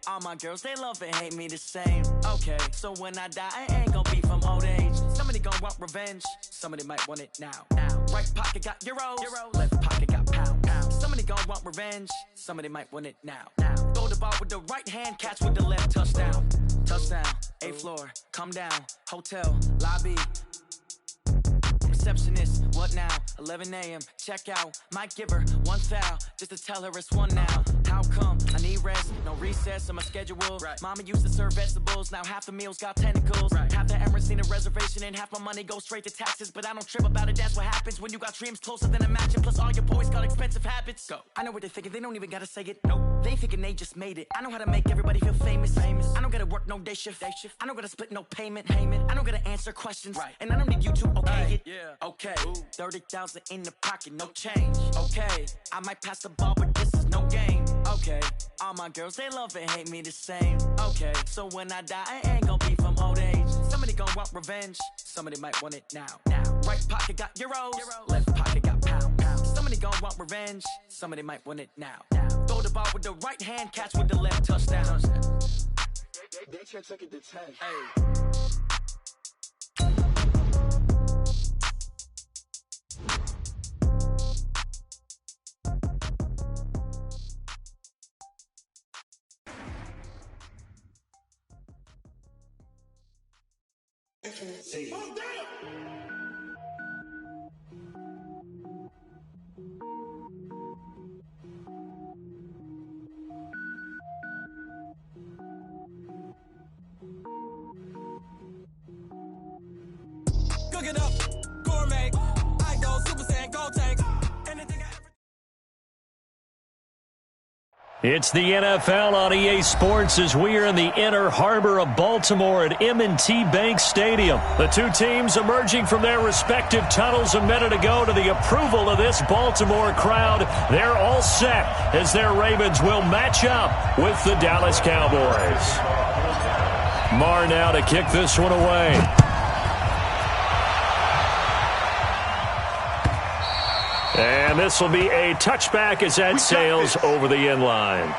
all my girls, they love and hate me the same. Okay, so when I die, I ain't gonna be from old age. Somebody gonna want revenge, somebody might want it now. Right pocket got euros, left pocket got pound. Somebody gonna want revenge, somebody might want it now. Throw the ball with the right hand, catch with the left, touchdown. Touchdown, 8th floor, come down, hotel, lobby. Receptionist, what now? 11 a.m. check out. Might give her one foul just to tell her it's one now. How come? I need rest, no recess on my schedule. Right. Mama used to serve vegetables, now half the meals got tentacles. Right. Half the Emirates need a reservation and half my money goes straight to taxes. But I don't trip about it, that's what happens when you got dreams closer than a mansion. Plus all your boys got expensive habits. Go. I know what they're thinking, they don't even gotta say it. Nope. They thinking they just made it. I know how to make everybody feel famous. I don't gotta work no day shift. I don't gotta split no payment. I don't gotta answer questions. Right. And I don't need you to okay it. Yeah. Okay, 30,000 in the pocket, no change. Okay, I might pass the ball, but this is no game. Okay, all my girls, they love and hate me the same. Okay, so when I die, I ain't gonna be from old age. Somebody gonna want revenge, somebody might want it now. Right pocket got euros, left pocket got pound. Somebody gonna want revenge, somebody might want it now. Throw the ball with the right hand, catch with the left, touchdown. They can't take it to 10. Hey. See. Oh, Cook it up, gourmet. I go Super Saiyan, go tank. Anything I ever. It's the NFL on EA Sports as we are in the inner harbor of Baltimore at M&T Bank Stadium. The two teams emerging from their respective tunnels a minute ago to the approval of this Baltimore crowd. They're all set as their Ravens will match up with the Dallas Cowboys. Marr now to kick this one away. And this will be a touchback as that sails over the end line.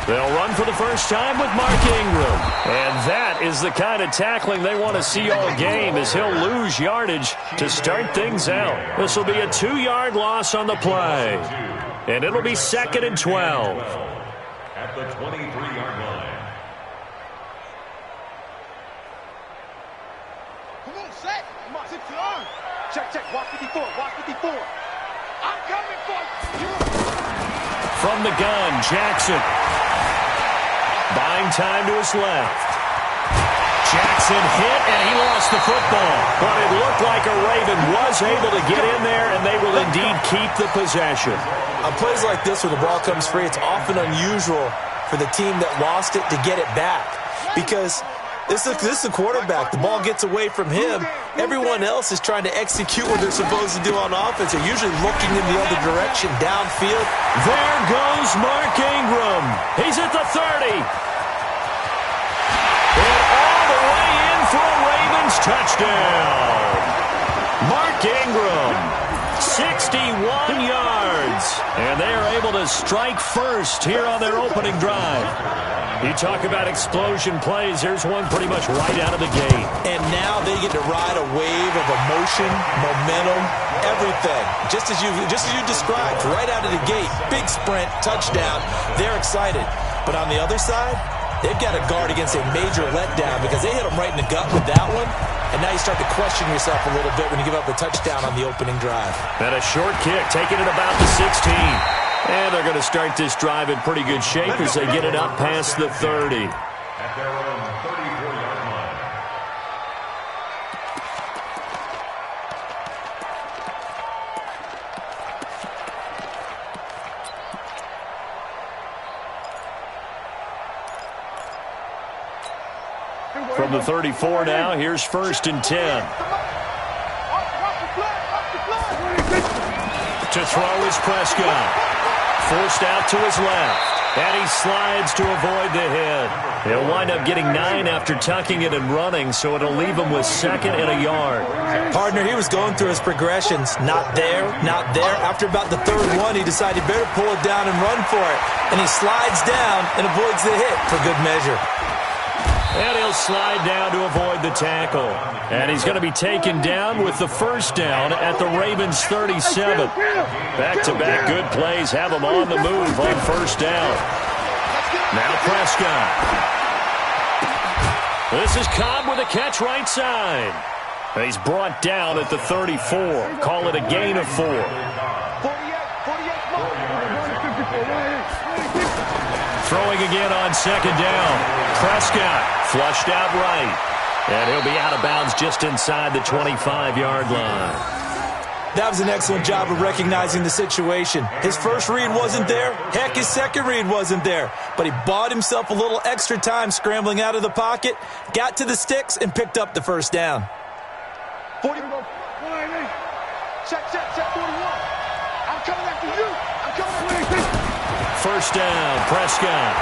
They'll run for the first time with Mark Ingram. And that is the kind of tackling they want to see all game as he'll lose yardage to start things out. This will be a 2-yard loss on the play. And it'll be 2nd and 12. At the 23-yard line. Come on, set. Come on, sit your arm. Check, check. Walk 54. Walk 54. I'm coming for you. From the gun, Jackson. Buying time to his left. Jackson hit, and he lost the football. But it looked like a Raven was able to get in there, and they will indeed keep the possession. On plays like this where the ball comes free, it's often unusual for the team that lost it to get it back. Because this is the quarterback. The ball gets away from him. Everyone else is trying to execute what they're supposed to do on offense. They're usually looking in the other direction, downfield. There goes Mark Ingram. He's at the 30. And all the way in for a Ravens touchdown. Mark Ingram, 61 yards. And they are able to strike first here on their opening drive. You talk about explosion plays. There's one pretty much right out of the gate. And now they get to ride a wave of emotion, momentum, everything. Just as you described, right out of the gate. Big sprint, touchdown. They're excited. But on the other side, they've got to guard against a major letdown because they hit them right in the gut with that one. And now you start to question yourself a little bit when you give up a touchdown on the opening drive. And a short kick, taking it about the 16. And they're going to start this drive in pretty good shape as they get it up past the 30. At their own 34-yard line. From the 34 now, here's 1st and 10. To throw is Prescott. Forced out to his left. And he slides to avoid the hit. He'll wind up getting 9 after tucking it and running, so it'll leave him with 2nd and a yard. Partner, he was going through his progressions. Not there, not there. After about the 3rd one, he decided he better pull it down and run for it. And he slides down and avoids the hit for good measure. And he'll slide down to avoid the tackle. And he's going to be taken down with the 1st down at the Ravens' 37. Back-to-back good plays have him on the move on 1st down. Now Prescott. This is Cobb with a catch right side. He's brought down at the 34. Call it a gain of 4. Throwing again on 2nd down. Prescott flushed out right. And he'll be out of bounds just inside the 25-yard line. That was an excellent job of recognizing the situation. His first read wasn't there. Heck, his second read wasn't there. But he bought himself a little extra time scrambling out of the pocket, got to the sticks, and picked up the 1st down. 40. Check, 41. I'm coming after you. I'm coming after you. 1st down, Prescott.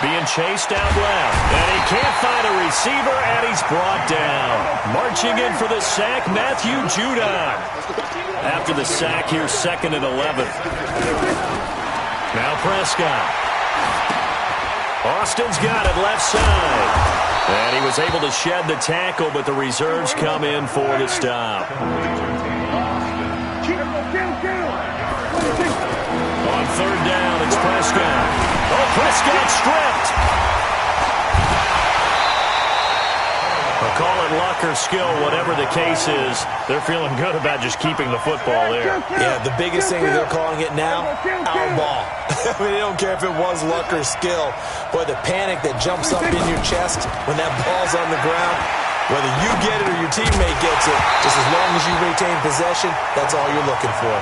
Being chased out left. And he can't find a receiver, and he's brought down. Marching in for the sack, Matthew Judon. After the sack, here's 2nd and 11. Now Prescott. Austin's got it left side. And he was able to shed the tackle, but the reserves come in for the stop. On 3rd down, it's Prescott. Oh, Prescott stripped. I'll call it luck or skill, whatever the case is. They're feeling good about just keeping the football there. Yeah, the biggest thing that they're calling it now, our ball. I mean, they don't care if it was luck or skill. Boy, the panic that jumps up in your chest when that ball's on the ground, whether you get it or your teammate gets it, just as long as you retain possession, that's all you're looking for.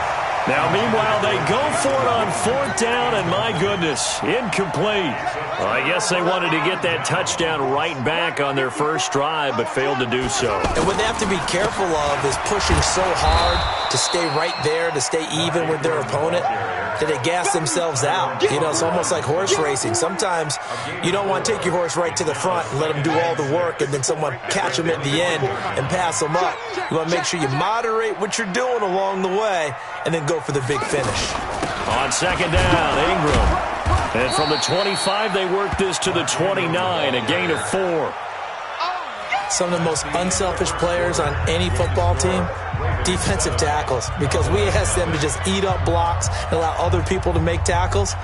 Now, meanwhile, they go for it on 4th down, and my goodness, incomplete. Well, I guess they wanted to get that touchdown right back on their first drive, but failed to do so. And what they have to be careful of is pushing so hard to stay right there, to stay even with their opponent, that they gas themselves out. You know, it's almost like horse racing. Sometimes you don't want to take your horse right to the front and let them do all the work, and then someone catch them at the end and pass them up. You want to make sure you moderate what you're doing along the way, and then go for the big finish. On 2nd down, Ingram. And from the 25, they work this to the 29, a gain of 4. Some of the most unselfish players on any football team, defensive tackles, because we ask them to just eat up blocks and allow other people to make tackles.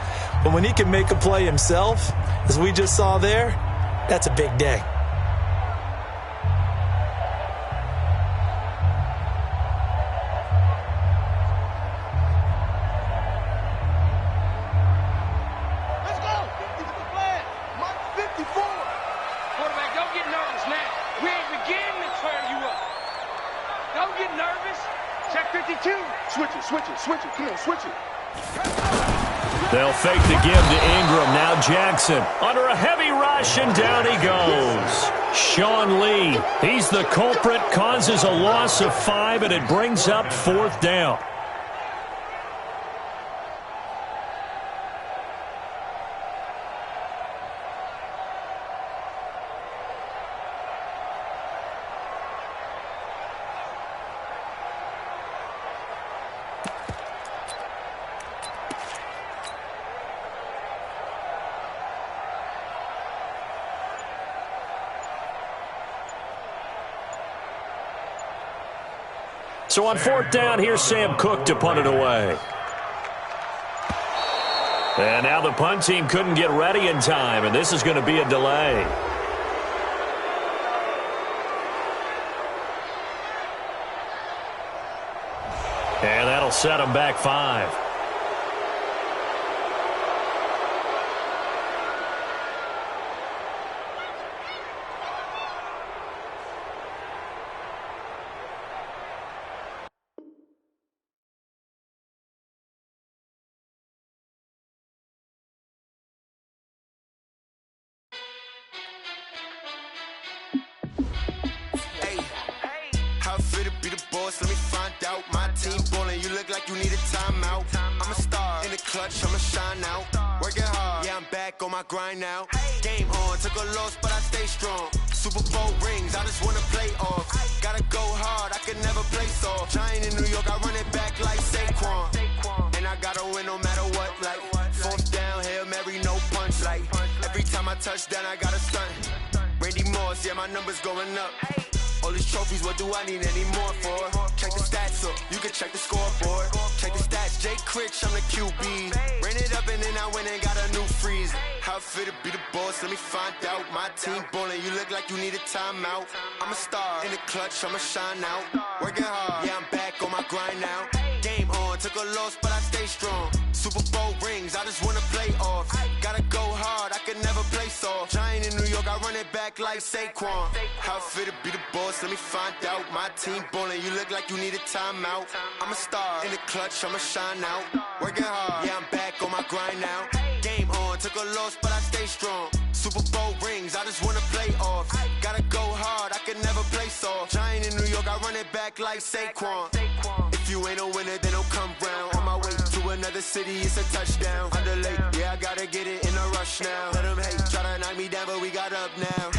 But when he can make a play himself, as we just saw there, that's a big day. Switch it. Come on, switch it. They'll fake the give to Ingram. Now Jackson under a heavy rush, and down he goes. Sean Lee, he's the culprit, causes a loss of 5, and it brings up 4th down. So on 4th down, here's Sam Cook to punt it away. And now the punt team couldn't get ready in time, and this is going to be a delay. And that'll set them back 5. clutch, I'ma shine out. Working hard, yeah, I'm back on my grind now. Game on, took a loss, but I stay strong. Super Bowl rings, I just wanna play off. Gotta go hard, I can never play soft. Giant in New York, I run it back like Saquon. And I gotta win no matter what, like fourth down, Hail Mary, no punch. Like every time I touch down, I gotta stunt. Randy Moss, yeah, my numbers going up. All these trophies, what do I need any more for? Check the stats up, you can check the scoreboard. Check the stats, Jay Critch, I'm the QB. Ran it up and then I went and got a new freeze. How it feel to be the boss, let me find out. My team ballin', you look like you need a timeout. I'm a star, in the clutch, I'ma shine out. Working hard, yeah, I'm back on my grind now. Game on, took a loss, but I stay strong. Super Bowl rings, I just wanna play off. Gotta go hard, I can never play soft. Giant in New York, I run it back like Saquon. How it feel to be the boss, let me find out. My team ballin', you look like you need a timeout. I'm a star, in the clutch, I'ma shine out. Working hard, yeah, I'm back on my grind now. Game on, took a loss, but I stay strong. Super Bowl rings, I just wanna play off. Gotta go hard, I can never play soft. Giant in New York, I run it back like Saquon. If you ain't a winner, then don't come round. On my way to another city, it's a touchdown. Underlay, yeah, I gotta get it in a rush now. Let them hate, try to knock me down, but we got up now.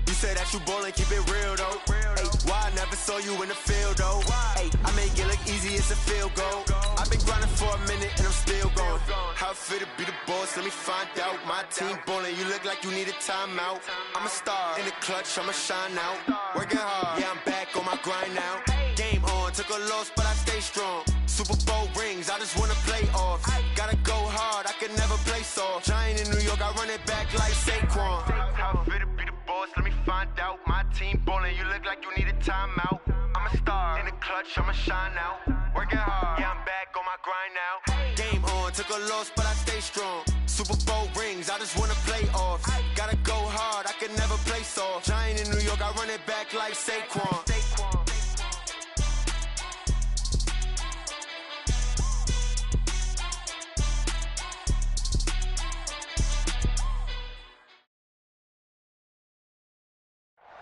You said that you ballin', keep it real though. Hey, why I never saw you in the field though? Hey, I make it look easy, it's a field goal. I've been grinding for a minute and I'm still going. How it feel to be the boss, let me find out. My team ballin', you look like you need a timeout. I'm a star, in the clutch, I'ma shine out. Working hard, yeah, I'm back on my grind now. Game on, took a loss, but I stay strong. Super Bowl rings, I just wanna play off. Gotta go hard, I can never play soft. Giant in New York, I run it back like Saquon. How it feel to be the boss, let me find out. My team ballin', you look like you need a timeout. I'm a star, in the clutch, I'ma shine out. Working hard, yeah, I'm back on my grind now. Game on, took a loss, but I stay strong. Super Bowl rings, I just wanna play off. Gotta go hard, I can never play soft. Giant in New York, I run it back like Saquon.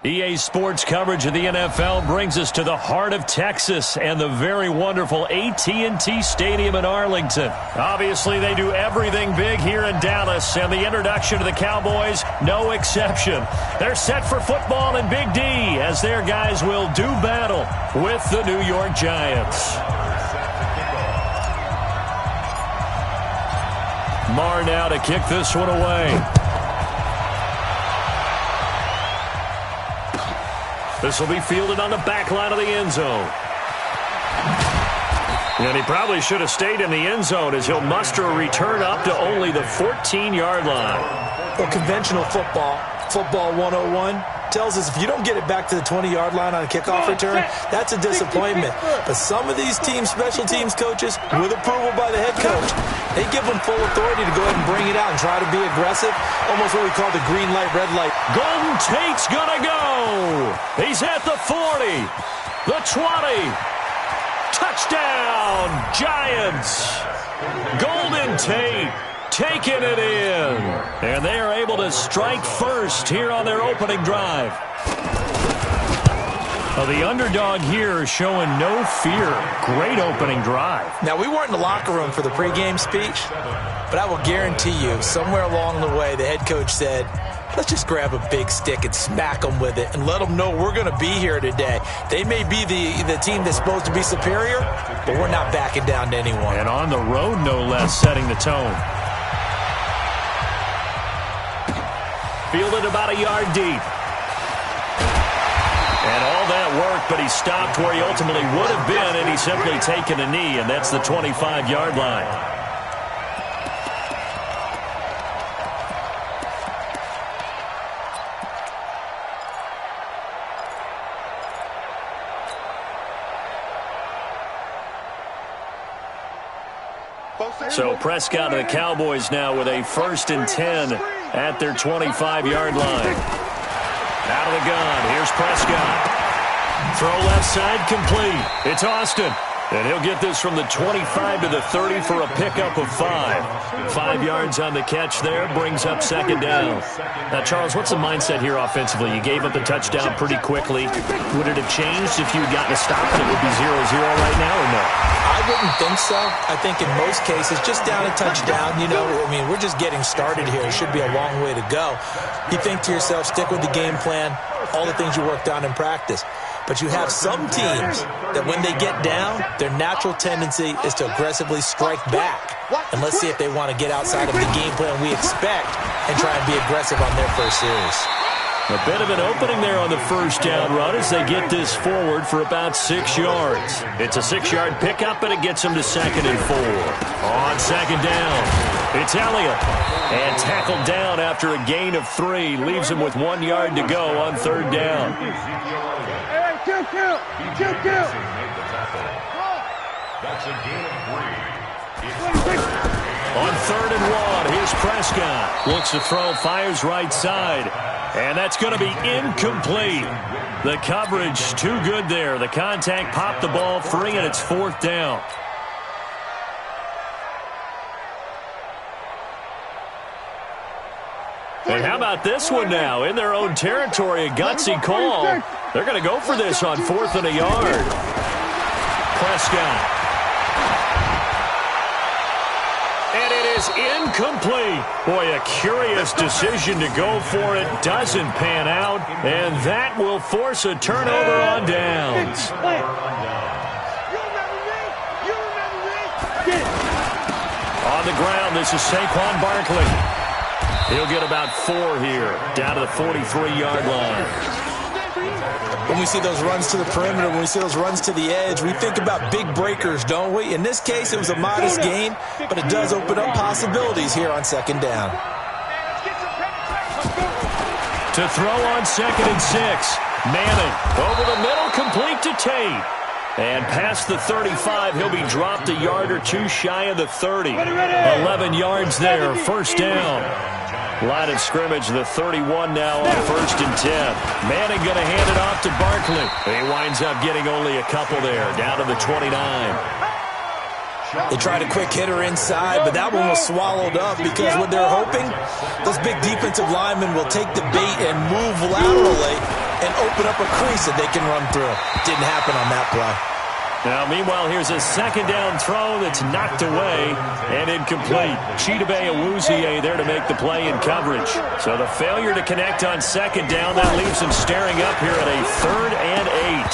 EA Sports coverage of the NFL brings us to the heart of Texas and the very wonderful AT&T Stadium in Arlington. Obviously, they do everything big here in Dallas, and the introduction to the Cowboys, no exception. They're set for football in Big D as their guys will do battle with the New York Giants. Marr now to kick this one away. This will be fielded on the back line of the end zone. And he probably should have stayed in the end zone as he'll muster a return up to only the 14-yard line. Well, conventional football 101, tells us if you don't get it back to the 20-yard line on a kickoff return, that's a disappointment. But some of these special teams coaches, with approval by the head coach, they give them full authority to go ahead and bring it out and try to be aggressive, almost what we call the green light, red light. Golden Tate's going to go. He's at the 40, the 20. Touchdown, Giants. Golden Tate taking it in. And they are able to strike first here on their opening drive. Well, the underdog here showing no fear. Great opening drive. Now, we weren't in the locker room for the pregame speech, but I will guarantee you somewhere along the way the head coach said, let's just grab a big stick and smack them with it and let them know we're going to be here today. They may be the team that's supposed to be superior, but we're not backing down to anyone. And on the road, no less, setting the tone. Fielded about a yard deep. And all that work, but he stopped where he ultimately would have been, and he's simply taken a knee, and that's the 25-yard line. So Prescott and the Cowboys now with a 1st and 10 at their 25-yard line. Out of the gun, here's Prescott. Throw left side complete. It's Austin. And he'll get this from the 25 to the 30 for a pickup of 5. 5 yards on the catch there, brings up second down. Now, Charles, what's the mindset here offensively? You gave up a touchdown pretty quickly. Would it have changed if you had gotten a stop and it would be 0-0 right now or no? I wouldn't think so. I think in most cases, just down a touchdown, we're just getting started here. It should be a long way to go. You think to yourself, stick with the game plan, all the things you worked on in practice. But you have some teams that when they get down, their natural tendency is to aggressively strike back. And let's see if they want to get outside of the game plan we expect and try and be aggressive on their first series. A bit of an opening there on the first down run as they get this forward for about 6 yards. It's a 6-yard pickup, and it gets them to 2nd and 4. On second down, it's Elliott. And tackled down after a gain of 3. Leaves him with 1 yard to go on third down. That's a gain of 3. On 3rd and 1, here's Prescott. Looks to throw, fires right side. And that's going to be incomplete. The coverage too good there. The contact popped the ball free, and it's 4th down. And how about this one now? In their own territory, a gutsy call. They're going to go for this on 4th and a yard. Prescott. And it is incomplete. Boy, a curious decision to go for it. Doesn't pan out. And that will force a turnover on downs. On the ground, this is Saquon Barkley. He'll get about 4 here, down to the 43-yard line. When we see those runs to the perimeter, when we see those runs to the edge, we think about big breakers, don't we? In this case, it was a modest gain, but it does open up possibilities here on second down. To throw on 2nd and 6. Manning over the middle, complete to Tate. And past the 35, he'll be dropped a yard or 2 shy of the 30. 11 yards there, first down. Line of scrimmage, the 31 now on 1st and 10. Manning going to hand it off to Barkley. He winds up getting only a couple there, down to the 29. They tried a quick hitter inside, but that one was swallowed up because what they're hoping, those big defensive linemen will take the bait and move laterally and open up a crease that they can run through. Didn't happen on that play. Now, meanwhile, here's a second down throw that's knocked away and incomplete. Chidobe Awuzie there to make the play in coverage. So the failure to connect on second down, that leaves him staring up here at a 3rd and 8.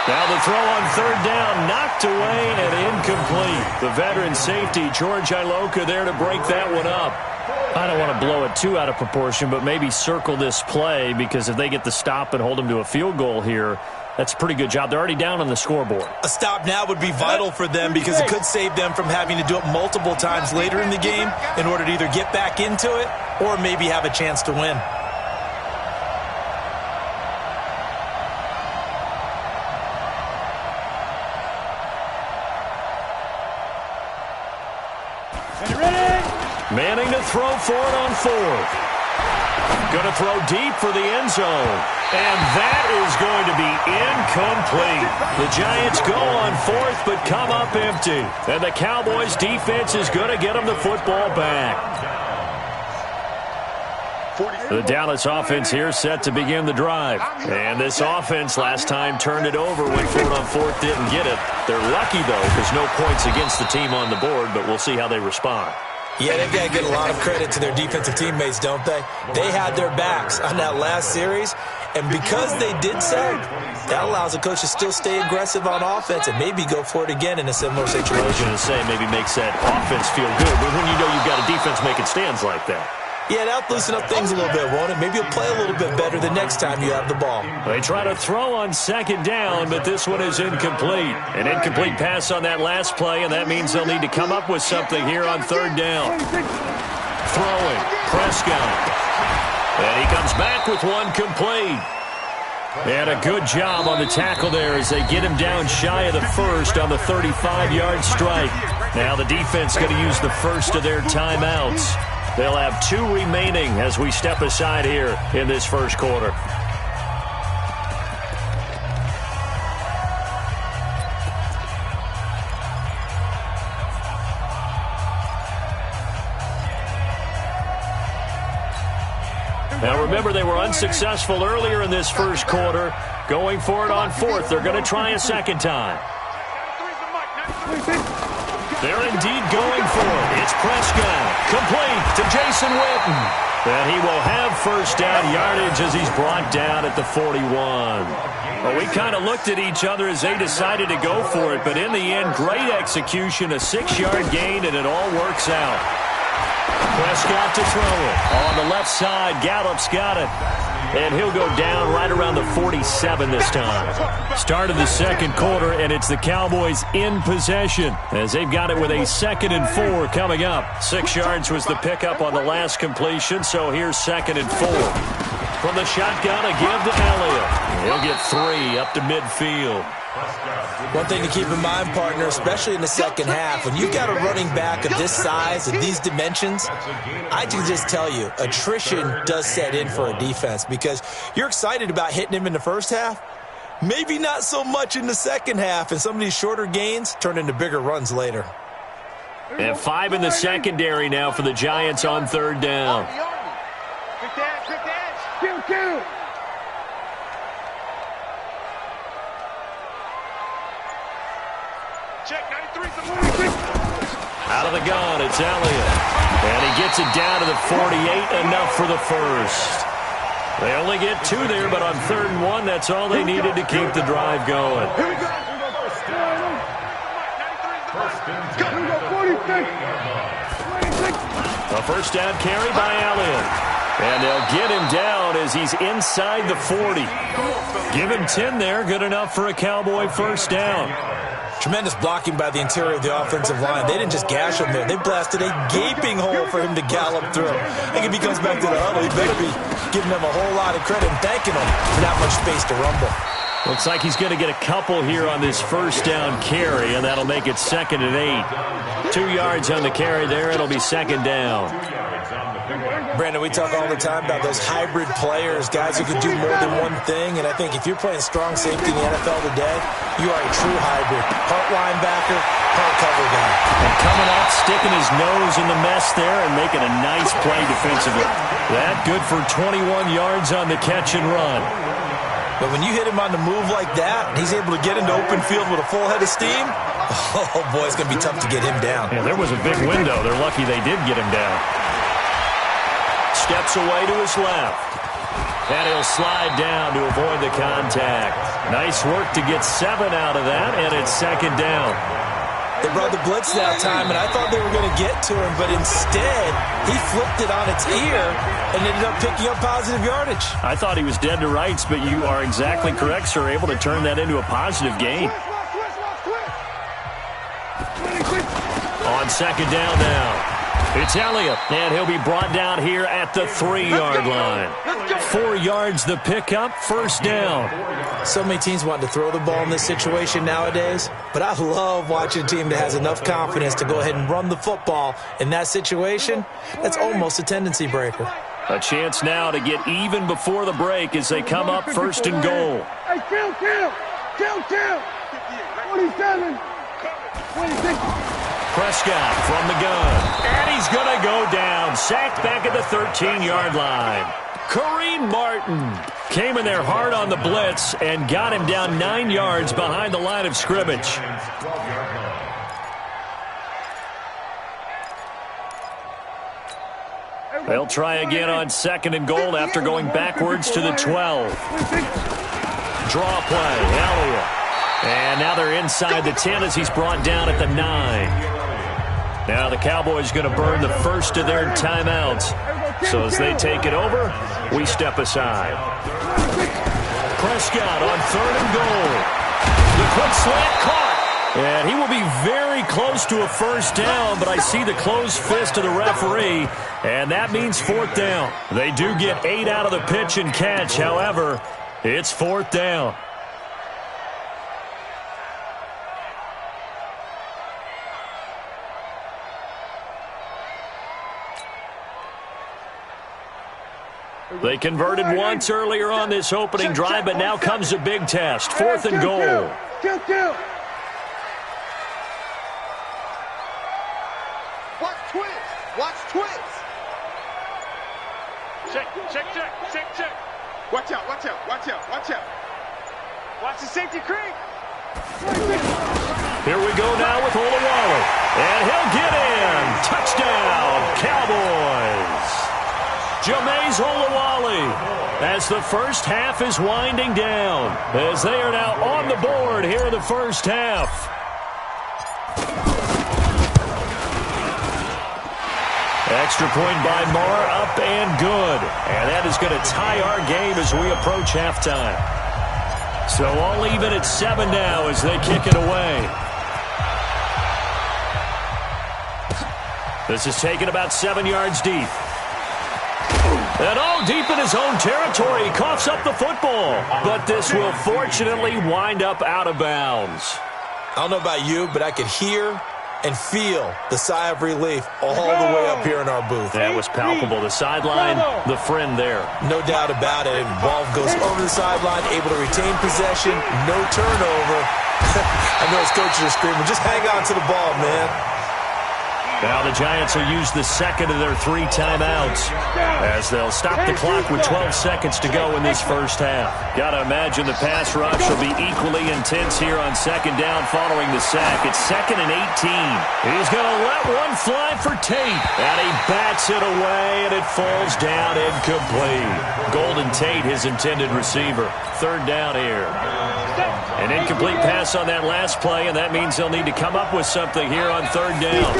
Now the throw on 3rd down, knocked away and incomplete. The veteran safety, George Iloka, there to break that one up. I don't want to blow it too out of proportion, but maybe circle this play, because if they get the stop and hold them to a field goal here, that's a pretty good job. They're already down on the scoreboard. A stop now would be vital for them because it could save them from having to do it multiple times later in the game in order to either get back into it or maybe have a chance to win. Manning to throw for it on 4th. Going to throw deep for the end zone. And that is going to be incomplete. The Giants go on 4th but come up empty. And the Cowboys defense is going to get them the football back. The Dallas offense here set to begin the drive. And this offense last time turned it over, went for it on 4th, didn't get it. They're lucky, though, because no points against the team on the board, but we'll see how they respond. Yeah, they've got to get a lot of credit to their defensive teammates, don't they? They had their backs on that last series, and because they did so, that allows the coach to still stay aggressive on offense and maybe go for it again in a similar situation. I was going to say, maybe makes that offense feel good, but when you know you've got a defense making stands like that. Yeah, that'll loosen up things a little bit, won't it? Maybe you'll play a little bit better the next time you have the ball. They try to throw on second down, but this one is incomplete. An incomplete pass on that last play, and that means they'll need to come up with something here on third down. Throwing, Prescott. And he comes back with one complete. And a good job on the tackle there as they get him down shy of the first on the 35-yard strike. Now the defense going to use the first of their timeouts. They'll have 2 remaining as we step aside here in this first quarter. Remember, they were unsuccessful earlier in this first quarter. Going for it on fourth. They're going to try a second time. They're indeed going for it. It's Prescott. Complete to Jason Witten. And he will have first down yardage as he's brought down at the 41. Well, we kind of looked at each other as they decided to go for it, but in the end, great execution, a 6-yard gain, and it all works out. Prescott to throw it. On the left side, Gallup's got it. And he'll go down right around the 47 this time. Start of the second quarter, and it's the Cowboys in possession as they've got it with a 2nd and 4 coming up. 6 yards was the pickup on the last completion, so here's 2nd and 4. From the shotgun, a give to Elliott. He'll get 3 up to midfield. One thing to keep in mind, partner, especially in the second half, when you've got a running back of this size and these dimensions, I can just tell you, attrition does set in for a defense because you're excited about hitting him in the first half, maybe not so much in the second half, and some of these shorter gains turn into bigger runs later. And 5 in the secondary now for the Giants on 3rd down. Kill. Out of the gun, it's Elliott. And he gets it down to the 48, enough for the first. They only get 2 there, but on 3rd and 1, that's all they needed to keep the drive going. Here we go. A first down carry by Elliott. And they'll get him down as he's inside the 40. Give him 10 there, good enough for a Cowboy first down. Tremendous blocking by the interior of the offensive line. They didn't just gash him there. They blasted a gaping hole for him to gallop through. I think if he comes back to the huddle, he better be giving them a whole lot of credit and thanking them for that much space to rumble. Looks like he's going to get a couple here on this first down carry, and that'll make it 2nd and 8. 2 yards on the carry there. It'll be 2nd down. Brandon, we talk all the time about those hybrid players, guys who can do more than one thing, and I think if you're playing strong safety in the NFL today, you are a true hybrid. Part linebacker, part cover guy. And coming up, sticking his nose in the mess there and making a nice play defensively. That good for 21 yards on the catch and run. But when you hit him on the move like that, and he's able to get into open field with a full head of steam, oh boy, it's going to be tough to get him down. Yeah, there was a big window. They're lucky they did get him down. Steps away to his left. And he'll slide down to avoid the contact. Nice work to get 7 out of that, and it's 2nd down. They brought the blitz that time, and I thought they were going to get to him, but instead, he flipped it on its ear and ended up picking up positive yardage. I thought he was dead to rights, but you are exactly correct, sir. Able to turn that into a positive gain. On 2nd down now. It's Elliott, and he'll be brought down here at the 3-yard line. 4 yards the pickup, first down. So many teams want to throw the ball in this situation nowadays, but I love watching a team that has enough confidence to go ahead and run the football in that situation. That's almost a tendency breaker. A chance now to get even before the break as they come up 1st and goal. Hey, kill. 27. 26. Prescott from the gun. And he's going to go down. Sacked back at the 13-yard line. Kareem Martin came in there hard on the blitz and got him down 9 yards behind the line of scrimmage. They'll try again on 2nd and goal after going backwards to the 12. Draw play, Elliott. And now they're inside the 10 as he's brought down at the 9. Now the Cowboys going to burn the first of their timeouts. So as they take it over, we step aside. Prescott on 3rd and goal. The quick slant caught. And he will be very close to a first down, but I see the closed fist of the referee, and that means 4th down. They do get 8 out of the pitch and catch. However, it's 4th down. They converted once earlier on this opening drive, but now comes a big test. 4th and goal. Kill. Watch twins. Check. Watch out, watch out, watch out, watch out. Watch the safety creep. Here we go now with Olawale. And he'll get in. Touchdown, Cowboys. Jameis Olawale as the first half is winding down, as they are now on the board here in the first half. Extra point by Marr, up and good. And that is going to tie our game as we approach halftime. So all even at 7 now as they kick it away. This is taken about 7 yards deep. And deep in his own territory. He coughs up the football. But this will fortunately wind up out of bounds. I don't know about you, but I could hear and feel the sigh of relief all the way up here in our booth. That was palpable. The sideline, the friend there. No doubt about it. Ball goes over the sideline, able to retain possession, no turnover. I know his coaches are screaming, just hang on to the ball, man. Now the Giants will use the second of their 3 timeouts as they'll stop the clock with 12 seconds to go in this first half. Got to imagine the pass rush will be equally intense here on second down following the sack. It's 2nd and 18. He's going to let one fly for Tate. And he bats it away, and it falls down incomplete. Golden Tate, his intended receiver. 3rd down here. An incomplete pass on that last play, and that means they'll need to come up with something here on 3rd down.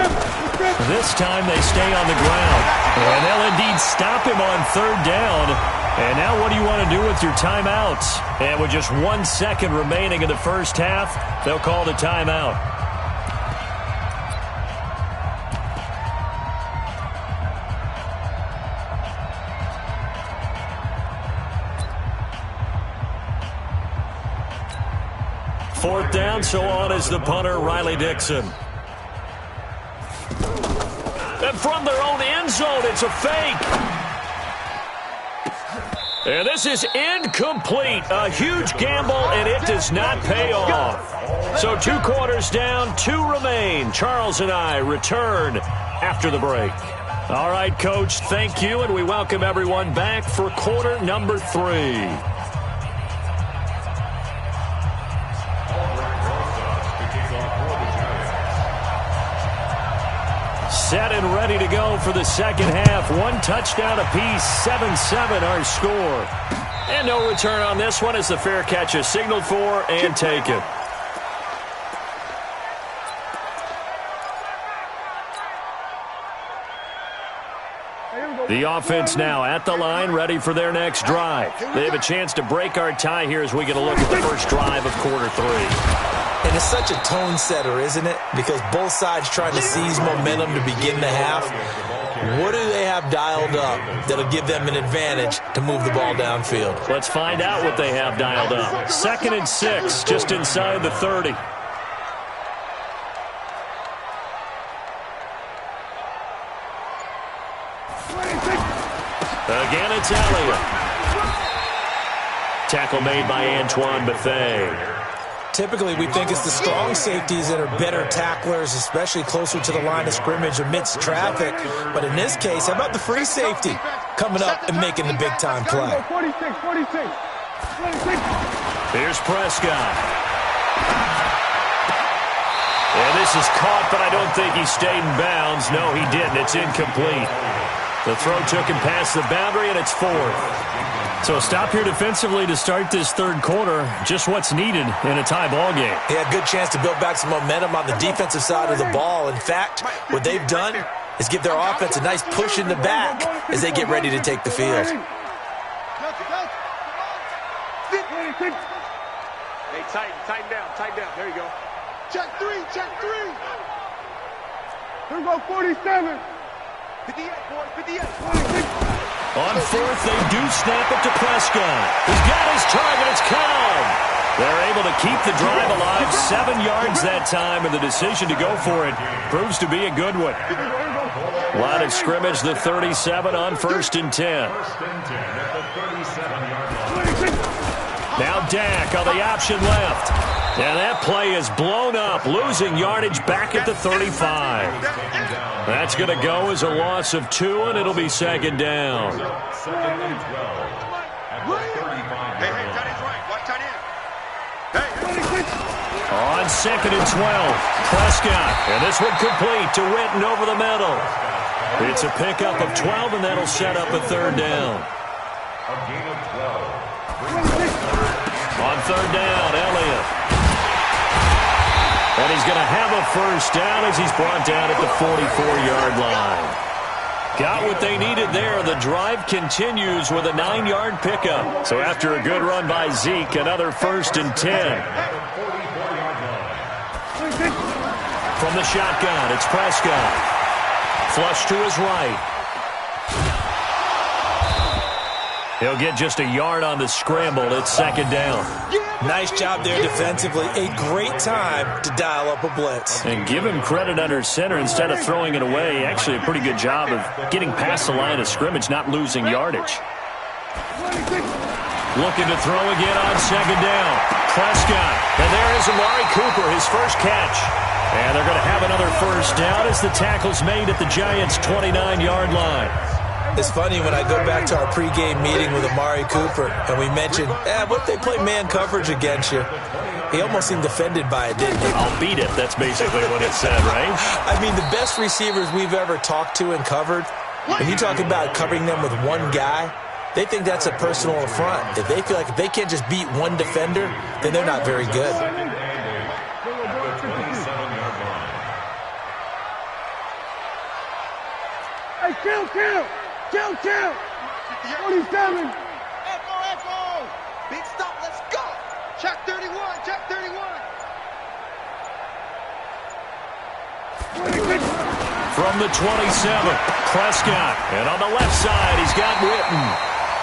This time they stay on the ground, and they'll indeed stop him on 3rd down. And now what do you want to do with your timeouts? And with just 1 second remaining in the first half, they'll call the timeout. Fourth down, so on is the punter, Riley Dixon. And from their own end zone, it's a fake. And this is incomplete. A huge gamble, and it does not pay off. So 2 quarters down, 2 remain. Charles and I return after the break. All right, Coach, thank you, and we welcome everyone back for quarter number 3. Set and ready to go for the second half. 1 touchdown apiece, 7-7 our score. And no return on this one as the fair catch is signaled for and taken. The offense now at the line, ready for their next drive. They have a chance to break our tie here as we get a look at the first drive of quarter 3. And it's such a tone setter, isn't it? Because both sides trying to seize momentum to begin the half. What do they have dialed up that'll give them an advantage to move the ball downfield? Let's find out what they have dialed up. 2nd and 6, just inside the 30. Again, it's Elliott. Tackle made by Antoine Bethea. Typically, we think it's the strong safeties that are better tacklers, especially closer to the line of scrimmage amidst traffic. But in this case, how about the free safety coming up and making the big-time play? 46. Here's Prescott. And this is caught, but I don't think he stayed in bounds. No, he didn't. It's incomplete. The throw took him past the boundary, and it's 4th. So a stop here defensively to start this 3rd quarter. Just what's needed in a tie ball game. They had a good chance to build back some momentum on the defensive side of the ball. In fact, what they've done is give their offense a nice push in the back as they get ready to take the field. Hey, tighten down. There you go. Check 3. Here we go, 47. 58, boy, 58. On 4th, they do snap it to Prescott. He's got his target. It's Cobb. They're able to keep the drive alive. 7 yards that time, and the decision to go for it proves to be a good one. Line of scrimmage, the 37 on 1st and 10. Now Dak on the option left. And that play is blown up, losing yardage back at the 35. That's going to go as a loss of 2, and it'll be 2nd down. 2nd and 12. Hey, tight end's right. Watch tight end. Hey. On 2nd and 12, Prescott. And this one complete to Witten over the middle. It's a pickup of 12, and that'll set up a 3rd down. A gain of 12. On 3rd down, Elliott. And he's going to have a 1st down as he's brought down at the 44-yard line. Got what they needed there. The drive continues with a 9-yard pickup. So after a good run by Zeke, another 1st and 10. From the shotgun, it's Prescott. Flush to his right. He'll get just a yard on the scramble. It's 2nd down. Nice job there defensively. A great time to dial up a blitz. And give him credit under center instead of throwing it away. Actually a pretty good job of getting past the line of scrimmage, not losing yardage. Looking to throw again on 2nd down. Prescott. And there is Amari Cooper, his first catch. And they're going to have another 1st down as the tackle's made at the Giants' 29-yard line. It's funny when I go back to our pregame meeting with Amari Cooper and we mentioned, what if they play man coverage against you? He almost seemed offended by it, didn't he? I'll beat it. That's basically what it said, right? I mean, the best receivers we've ever talked to and covered, when you talk about covering them with one guy, they think that's a personal affront. If they feel like if they can't just beat one defender, then they're not very good. Hey, kill! 47. Echo. Big stop, let's go. Check 31. From the 27, Prescott. And on the left side, he's got Witten.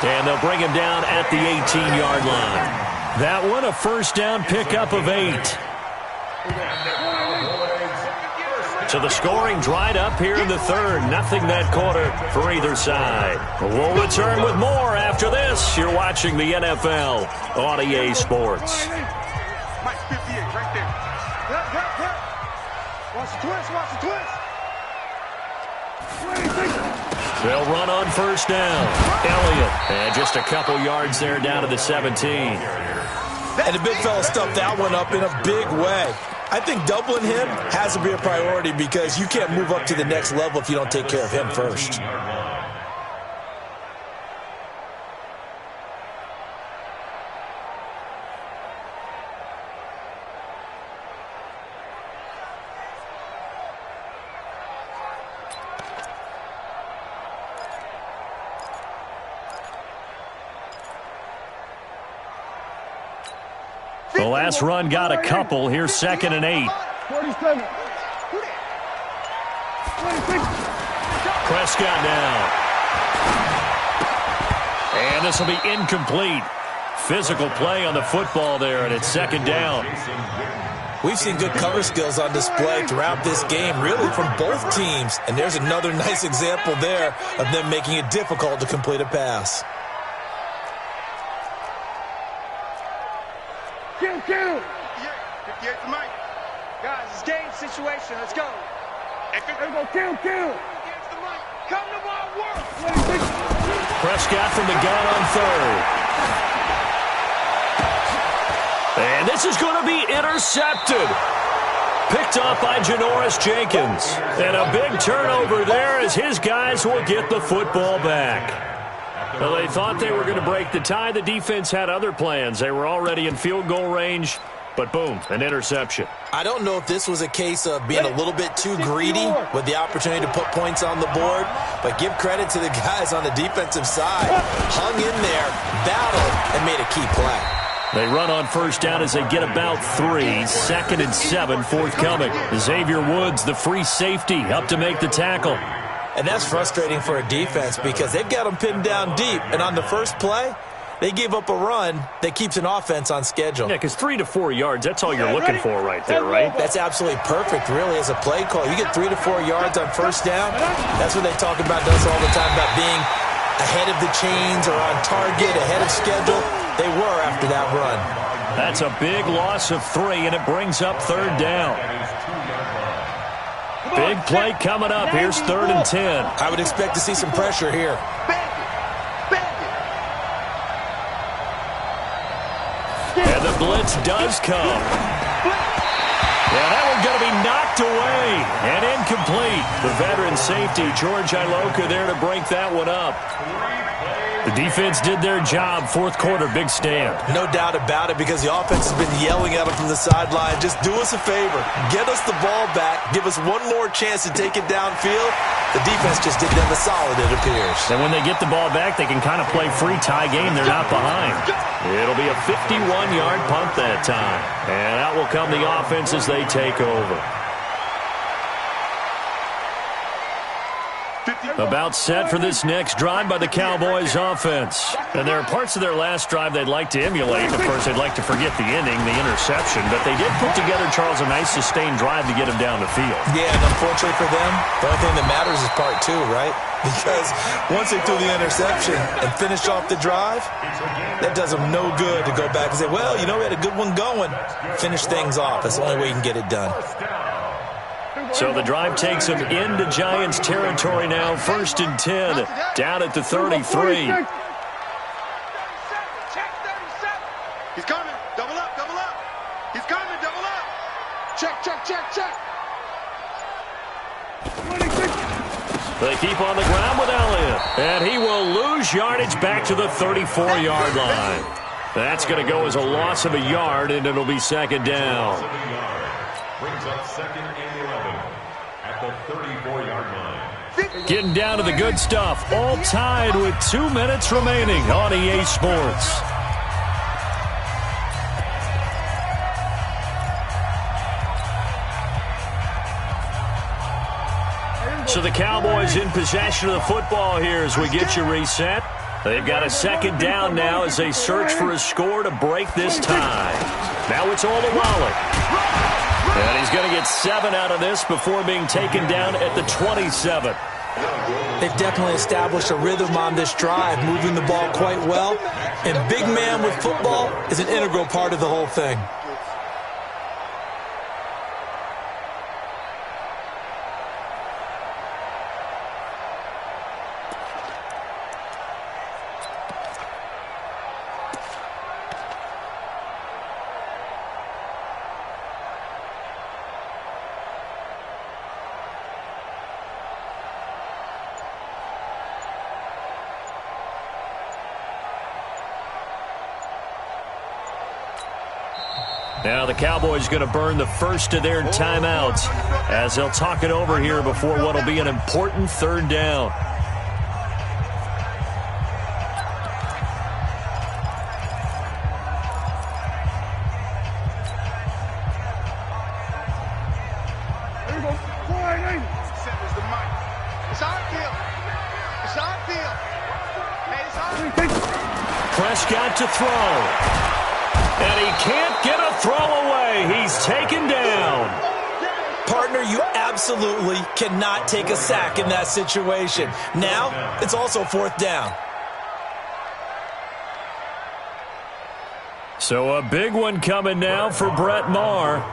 And they'll bring him down at the 18-yard line. That one, a 1st down pickup of 8. So the scoring dried up here in the 3rd. Nothing that quarter for either side. We'll return with more after this. You're watching the NFL on EA Sports. Mike 58 right there. Watch the twist. They'll run on 1st down. Elliott. And just a couple yards there down to the 17. And the big fella stuffed that one up in a big way. I think doubling him has to be a priority because you can't move up to the next level if you don't take care of him first. The last run got a couple. Here's 2nd and 8. 47. Prescott now. And this will be incomplete. Physical play on the football there, and it's 2nd down. We've seen good cover skills on display throughout this game, really from both teams. And there's another nice example there of them making it difficult to complete a pass. Kill. 58 for Mike. Guys, it's game situation. Let's go. Kill. Come to my work. Prescott from the gun on 3rd. And this is going to be intercepted. Picked off by Janoris Jenkins. And a big turnover there as his guys will get the football back. Well, they thought they were going to break the tie. The defense had other plans. They were already in field goal range, but boom, an interception. I don't know if this was a case of being a little bit too greedy with the opportunity to put points on the board, but give credit to the guys on the defensive side. Hung in there, battled, and made a key play. They run on 1st down as they get about 3. 2nd and 7 forthcoming. Xavier Woods, the free safety, up to make the tackle. And that's frustrating for a defense because they've got them pinned down deep. And on the first play, they gave up a run that keeps an offense on schedule. Yeah, because 3 to 4 yards, that's all you're looking for right there, right? That's absolutely perfect, really, as a play call. You get 3 to 4 yards on 1st down. That's what they talk about us all the time, about being ahead of the chains or on target, ahead of schedule. They were after that run. That's a big loss of 3, and it brings up 3rd down. Big play coming up. Here's 3rd and 10. I would expect to see some pressure here. And the blitz does come. Yeah, that one's going to be knocked away and incomplete. The veteran safety, George Iloka, there to break that one up. The defense did their job. Fourth quarter, big stand. No doubt about it, because the offense has been yelling at them from the sideline. Just do us a favor. Get us the ball back. Give us one more chance to take it downfield. The defense just did them a solid, it appears. And when they get the ball back, they can kind of play free tie game. They're not behind. It'll be a 51-yard punt that time. And out will come the offense as they take over. About set for this next drive by the Cowboys offense. And there are parts of their last drive they'd like to emulate. Of course, they'd like to forget the ending, the interception. But they did put together, Charles, a nice sustained drive to get him down the field. Yeah, and unfortunately for them, the only thing that matters is part two, right? Because once they threw the interception and finished off the drive, that does them no good to go back and say, well, you know, we had a good one going. Finish things off. That's the only way you can get it done. So the drive takes them into Giants territory now. 1st and 10, down at the 33. He's coming. Double up, double up. He's coming, double up. Check, check, check, check. They keep on the ground with Elliott. And he will lose yardage back to the 34-yard line. That's going to go as a loss of a yard, and it'll be second down. Brings up 2nd and 11 at the 34-yard line. Getting down to the good stuff. All tied with 2 minutes remaining on EA Sports. So the Cowboys in possession of the football here as we get you reset. They've got a second down now as they search for a score to break this tie. Now it's all to Wally. And he's going to get 7 out of this before being taken down at the 27. They've definitely established a rhythm on this drive, moving the ball quite well. And big man with football is an integral part of the whole thing. Now the Cowboys going to burn the first of their timeouts as they'll talk it over here before what will be an important third down. Prescott to throw. And he can't get a throw away. He's taken down. Partner, you absolutely cannot take a sack in that situation. Now, it's also 4th down. So a big one coming now for Brett Maher.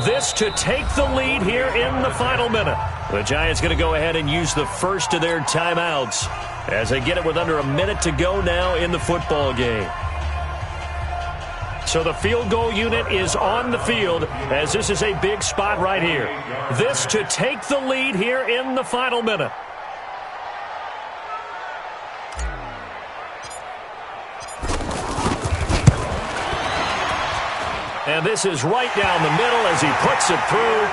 This to take the lead here in the final minute. The Giants going to go ahead and use the first of their timeouts as they get it with under a minute to go now in the football game. So the field goal unit is on the field as this is a big spot right here. This to take the lead here in the final minute. And this is right down the middle as he puts it through.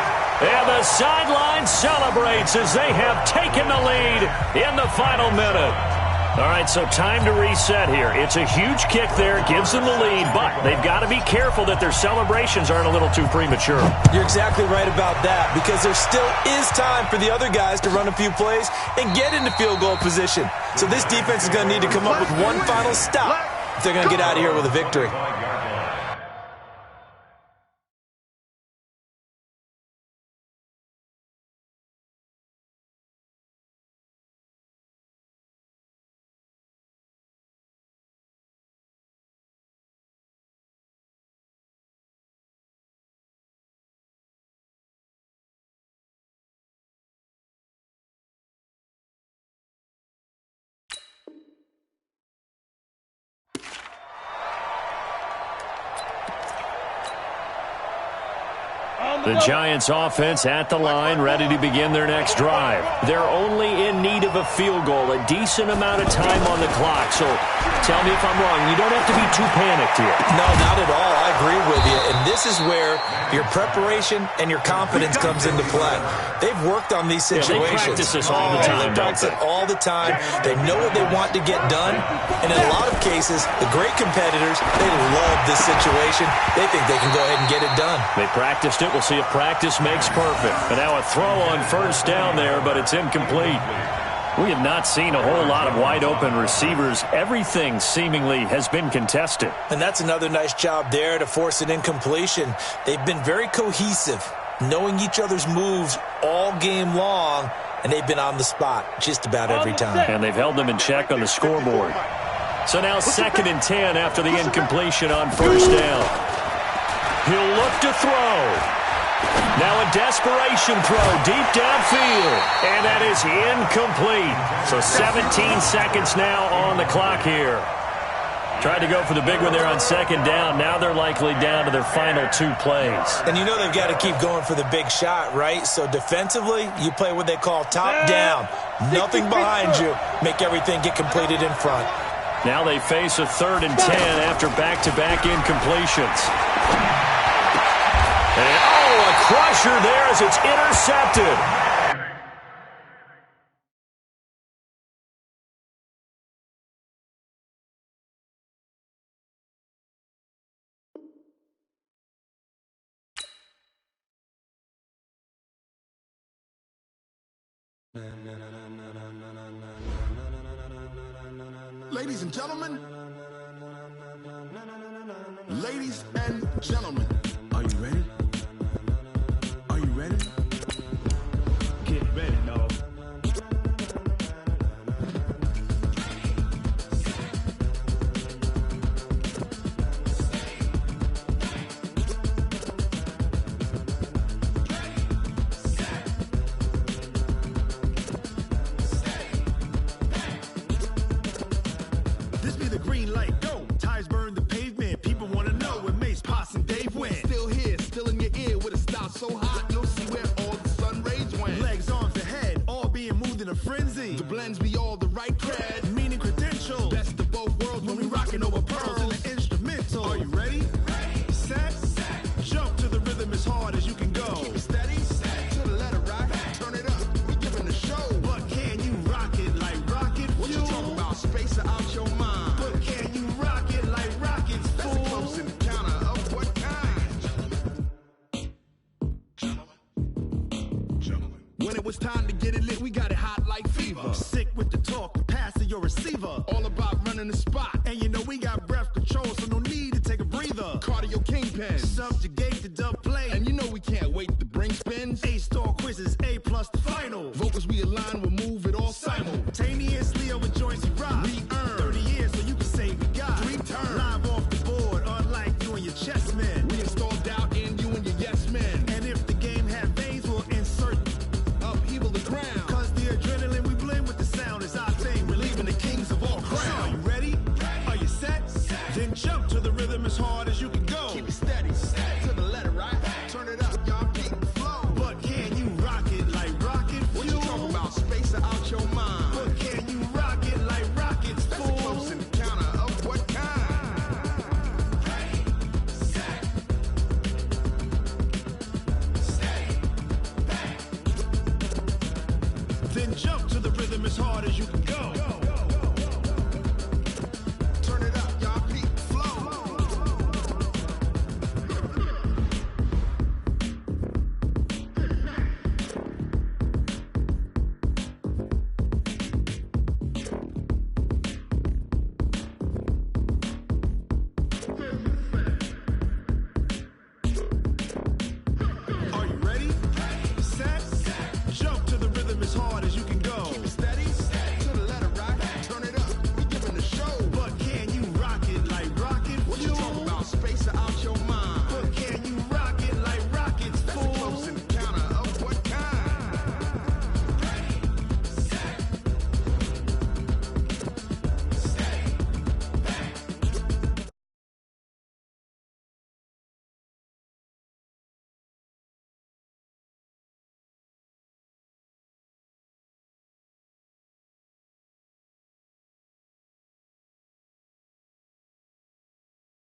And the sideline celebrates as they have taken the lead in the final minute. All right, so time to reset here. It's a huge kick there, gives them the lead, but they've got to be careful that their celebrations aren't a little too premature. You're exactly right about that, because there still is time for the other guys to run a few plays and get into field goal position. So this defense is going to need to come up with one final stop if they're going to get out of here with a victory. The Giants offense at the line, ready to begin their next drive. They're only in need of a field goal, a decent amount of time on the clock. So tell me if I'm wrong. You don't have to be too panicked here. No, not at all. I agree with you. And this is where your preparation and your confidence comes into play. They've worked on these situations. Yeah, they practice this all the time. They practice it all the time. They know what they want to get done. And in a lot of cases, the great competitors, they love this situation. They think they can go ahead and get it done. They practiced it. We'll see if practice makes perfect. And now a throw on first down there, but it's incomplete. We have not seen a whole lot of wide-open receivers. Everything seemingly has been contested. And that's another nice job there to force an incompletion. They've been very cohesive, knowing each other's moves all game long, and they've been on the spot just about every time. And they've held them in check on the scoreboard. So now 2nd and 10 after the incompletion on first down. He'll look to throw. Now a desperation throw deep downfield. And that is incomplete. So 17 seconds now on the clock here. Tried to go for the big one there on 2nd down. Now they're likely down to their final 2 plays. And you know they've got to keep going for the big shot, right? So defensively, you play what they call top down. Nothing behind you. Make everything get completed in front. Now they face a 3rd and 10 after back-to-back incompletions. And, a crusher there as it's intercepted. Ladies and gentlemen, ladies and gentlemen, are you ready? Are you ready? Get ready, dog. This be the green light, go. Tires burn the pavement. People want to know where Mace, Poss, and Dave went. Still here, still in your ear with a style so hot, you'll see where all the sun rays went. Legs, arms, and head, all being moved in a frenzy. The blends be all the right cred, meaning credentials. Best of both worlds when we rocking over pearls in the instrumental. Are you ready? Ready. Set. Jump to the rhythm as hard as you can go. Keep it steady. To the letter right. Turn it up. We giving the show. But can you rock it like rocket fuel? What you talking about? Space out your mind. But can you rock it like rockets, fool? That's a close encounter of what kind? Gentlemen. When it was time to get it lit, we got it hot like fever. Sick with the talk, the pass to your receiver. All about running the spot. And you know we got breath control, so no need to take a breather. Cardio kingpin. Subjugate the dub play. And you know we can't wait to bring spins. A-star quizzes, A+ the final. Vocals we align, we'll move it all simultaneously over joints we rock. We earn 30 years so you can say we got 3 turns. Live off the board, unlike you and your chess men. We install doubt in you and your yes men. And if the game had veins, we'll insert upheaval the ground. Cause the adrenaline we blend with the sound is our thing. We're leaving the kings of all crowns. So are you ready? Are you set? Then jump to the rhythm as hard